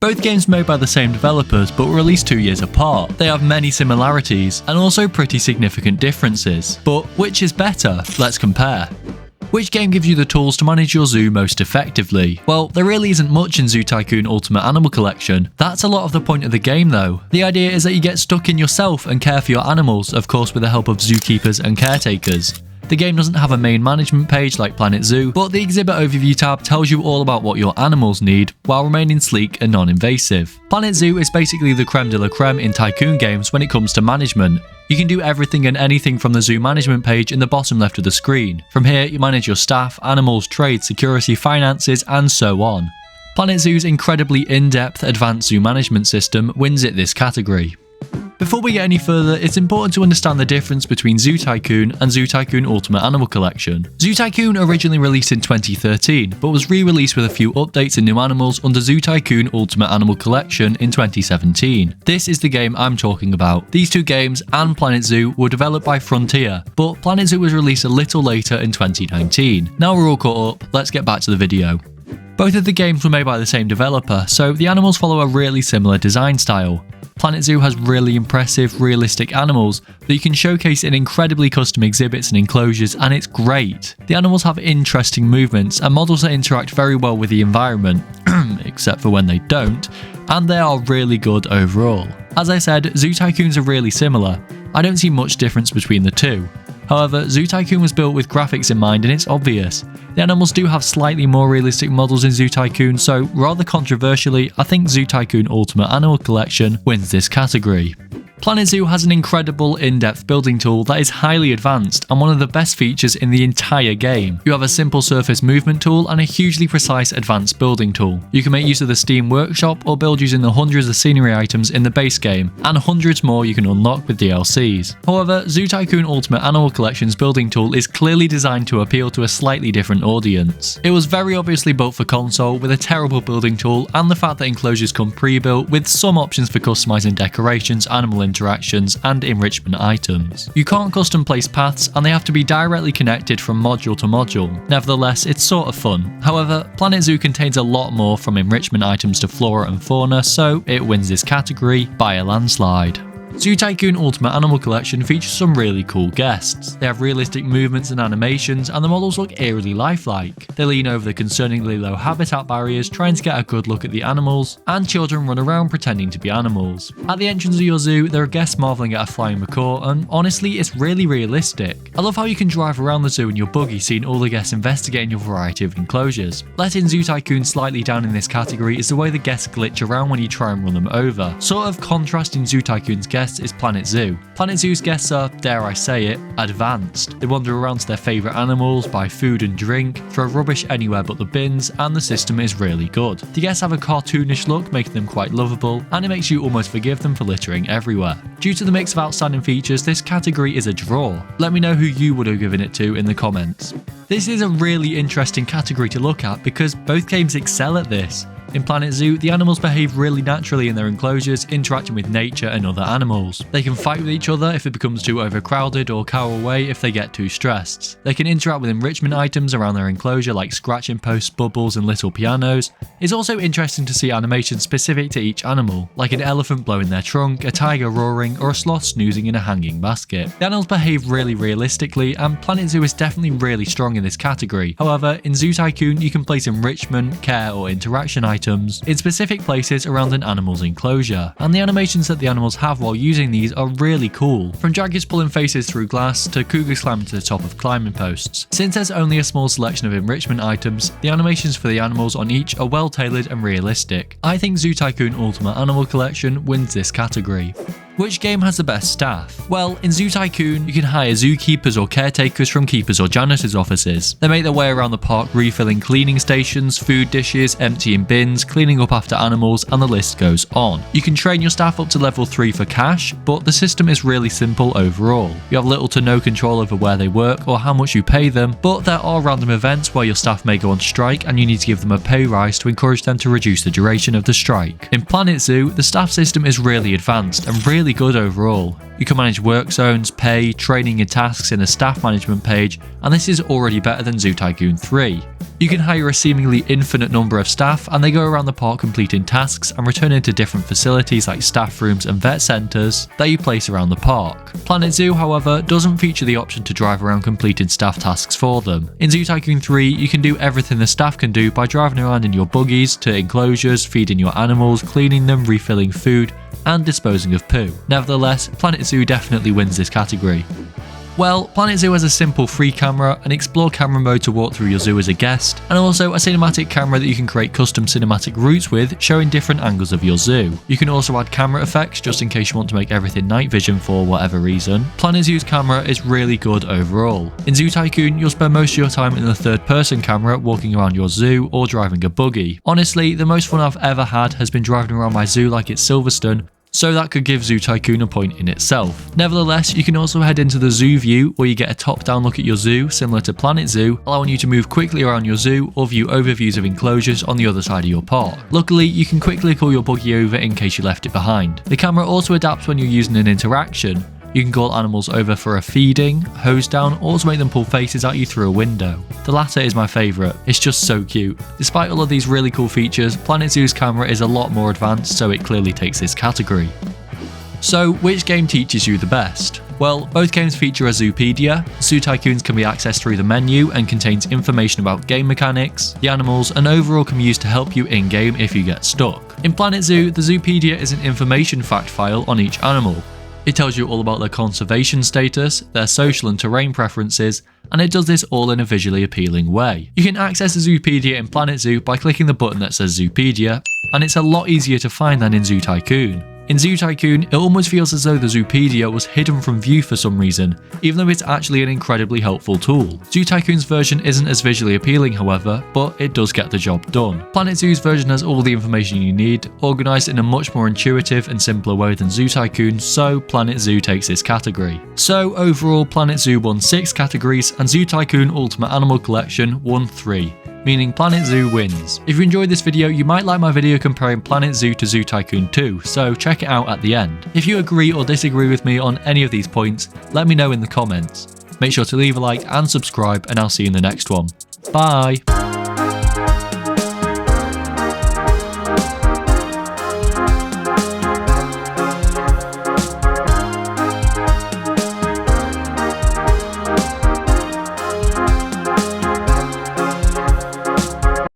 Both games made by the same developers but were released 2 years apart. They have many similarities and also pretty significant differences. But which is better? Let's compare. Which game gives you the tools to manage your zoo most effectively? Well, there really isn't much in Zoo Tycoon Ultimate Animal Collection. That's a lot of the point of the game though. The idea is that you get stuck in yourself and care for your animals, of course with the help of zookeepers and caretakers. The game doesn't have a main management page like Planet Zoo, but the exhibit overview tab tells you all about what your animals need, while remaining sleek and non-invasive. Planet Zoo is basically the creme de la creme in Tycoon games when it comes to management. You can do everything and anything from the zoo management page in the bottom left of the screen. From here, you manage your staff, animals, trade, security, finances, and so on. Planet Zoo's incredibly in-depth advanced zoo management system wins it this category. Before we get any further, it's important to understand the difference between Zoo Tycoon and Zoo Tycoon Ultimate Animal Collection. Zoo Tycoon originally released in 2013, but was re-released with a few updates and new animals under Zoo Tycoon Ultimate Animal Collection in 2017. This is the game I'm talking about. These two games and Planet Zoo were developed by Frontier, but Planet Zoo was released a little later in 2019. Now we're all caught up, let's get back to the video. Both of the games were made by the same developer, so the animals follow a really similar design style. Planet Zoo has really impressive, realistic animals that you can showcase in incredibly custom exhibits and enclosures, and it's great. The animals have interesting movements and models that interact very well with the environment, except for when they don't, and they are really good overall. As I said, Zoo Tycoons are really similar. I don't see much difference between the two. However, Zoo Tycoon was built with graphics in mind and it's obvious. The animals do have slightly more realistic models in Zoo Tycoon, so rather controversially, I think Zoo Tycoon Ultimate Animal Collection wins this category. Planet Zoo has an incredible in-depth building tool that is highly advanced and one of the best features in the entire game. You have a simple surface movement tool and a hugely precise advanced building tool. You can make use of the Steam Workshop or build using the hundreds of scenery items in the base game, and hundreds more you can unlock with DLCs. However, Zoo Tycoon Ultimate Animal Collection's building tool is clearly designed to appeal to a slightly different audience. It was very obviously built for console with a terrible building tool and the fact that enclosures come pre-built with some options for customizing decorations, animal interactions, and enrichment items. You can't custom place paths and they have to be directly connected from module to module. Nevertheless, it's sort of fun. However, Planet Zoo contains a lot more from enrichment items to flora and fauna, so it wins this category by a landslide. Zoo Tycoon Ultimate Animal Collection features some really cool guests. They have realistic movements and animations, and the models look eerily lifelike. They lean over the concerningly low habitat barriers, trying to get a good look at the animals, and children run around pretending to be animals. At the entrance of your zoo, there are guests marvelling at a flying macaw, and honestly, it's really realistic. I love how you can drive around the zoo in your buggy, seeing all the guests investigating your variety of enclosures. Letting Zoo Tycoon slightly down in this category is the way the guests glitch around when you try and run them over. Sort of contrasting Zoo Tycoon's guests is Planet Zoo. Planet Zoo's guests are, dare I say it, advanced. They wander around to their favourite animals, buy food and drink, throw rubbish anywhere but the bins, and the system is really good. The guests have a cartoonish look, making them quite lovable, and it makes you almost forgive them for littering everywhere. Due to the mix of outstanding features, this category is a draw. Let me know who you would have given it to in the comments. This is a really interesting category to look at because both games excel at this. In Planet Zoo, the animals behave really naturally in their enclosures, interacting with nature and other animals. They can fight with each other if it becomes too overcrowded or cower away if they get too stressed. They can interact with enrichment items around their enclosure like scratching posts, bubbles and little pianos. It's also interesting to see animations specific to each animal, like an elephant blowing their trunk, a tiger roaring, or a sloth snoozing in a hanging basket. The animals behave really realistically, and Planet Zoo is definitely really strong in this category. However, in Zoo Tycoon you can place enrichment, care or interaction items in specific places around an animal's enclosure, and the animations that the animals have while using these are really cool, from jaguars pulling faces through glass to cougars climbing to the top of climbing posts. Since there's only a small selection of enrichment items, the animations for the animals on each are well tailored and realistic. I think Zoo Tycoon Ultimate Animal Collection wins this category. Which game has the best staff? Well, in Zoo Tycoon, you can hire zookeepers or caretakers from keepers or janitors' offices. They make their way around the park refilling cleaning stations, food dishes, emptying bins, cleaning up after animals, and the list goes on. You can train your staff up to level 3 for cash, but the system is really simple overall. You have little to no control over where they work or how much you pay them, but there are random events where your staff may go on strike and you need to give them a pay rise to encourage them to reduce the duration of the strike. In Planet Zoo, the staff system is really advanced and really really good overall. You can manage work zones, pay, training and tasks in a staff management page, and this is already better than Zoo Tycoon 3. You can hire a seemingly infinite number of staff and they go around the park completing tasks and returning to different facilities like staff rooms and vet centres that you place around the park. Planet Zoo, however, doesn't feature the option to drive around completing staff tasks for them. In Zoo Tycoon 3, you can do everything the staff can do by driving around in your buggies to enclosures, feeding your animals, cleaning them, refilling food, and disposing of poo. Nevertheless, Planet Zoo definitely wins this category. Well, Planet Zoo has a simple free camera, an explore camera mode to walk through your zoo as a guest, and also a cinematic camera that you can create custom cinematic routes with, showing different angles of your zoo. You can also add camera effects just in case you want to make everything night vision for whatever reason. Planet Zoo's camera is really good overall. In Zoo Tycoon, you'll spend most of your time in the third person camera walking around your zoo or driving a buggy. Honestly, the most fun I've ever had has been driving around my zoo like it's Silverstone, so that could give Zoo Tycoon a point in itself. Nevertheless, you can also head into the Zoo View where you get a top-down look at your zoo similar to Planet Zoo, allowing you to move quickly around your zoo or view overviews of enclosures on the other side of your park. Luckily, you can quickly call your buggy over in case you left it behind. The camera also adapts when you're using an interaction. You can call animals over for a feeding, hose down, or to make them pull faces at you through a window. The latter is my favourite, it's just so cute. Despite all of these really cool features, Planet Zoo's camera is a lot more advanced, so it clearly takes this category. So, which game teaches you the best? Well, both games feature a Zoopedia. Zoo Tycoons can be accessed through the menu and contains information about game mechanics, the animals, and overall can be used to help you in-game if you get stuck. In Planet Zoo, the Zoopedia is an information fact file on each animal. It tells you all about their conservation status, their social and terrain preferences, and it does this all in a visually appealing way. You can access the Zoopedia in Planet Zoo by clicking the button that says Zoopedia, and it's a lot easier to find than in Zoo Tycoon. In Zoo Tycoon, it almost feels as though the Zoopedia was hidden from view for some reason, even though it's actually an incredibly helpful tool. Zoo Tycoon's version isn't as visually appealing, however, but it does get the job done. Planet Zoo's version has all the information you need, organised in a much more intuitive and simpler way than Zoo Tycoon, so Planet Zoo takes this category. So overall, Planet Zoo won 6 categories, and Zoo Tycoon Ultimate Animal Collection won 3. Meaning Planet Zoo wins. If you enjoyed this video, you might like my video comparing Planet Zoo to Zoo Tycoon 2, so check it out at the end. If you agree or disagree with me on any of these points, let me know in the comments. Make sure to leave a like and subscribe, and I'll see you in the next one. Bye!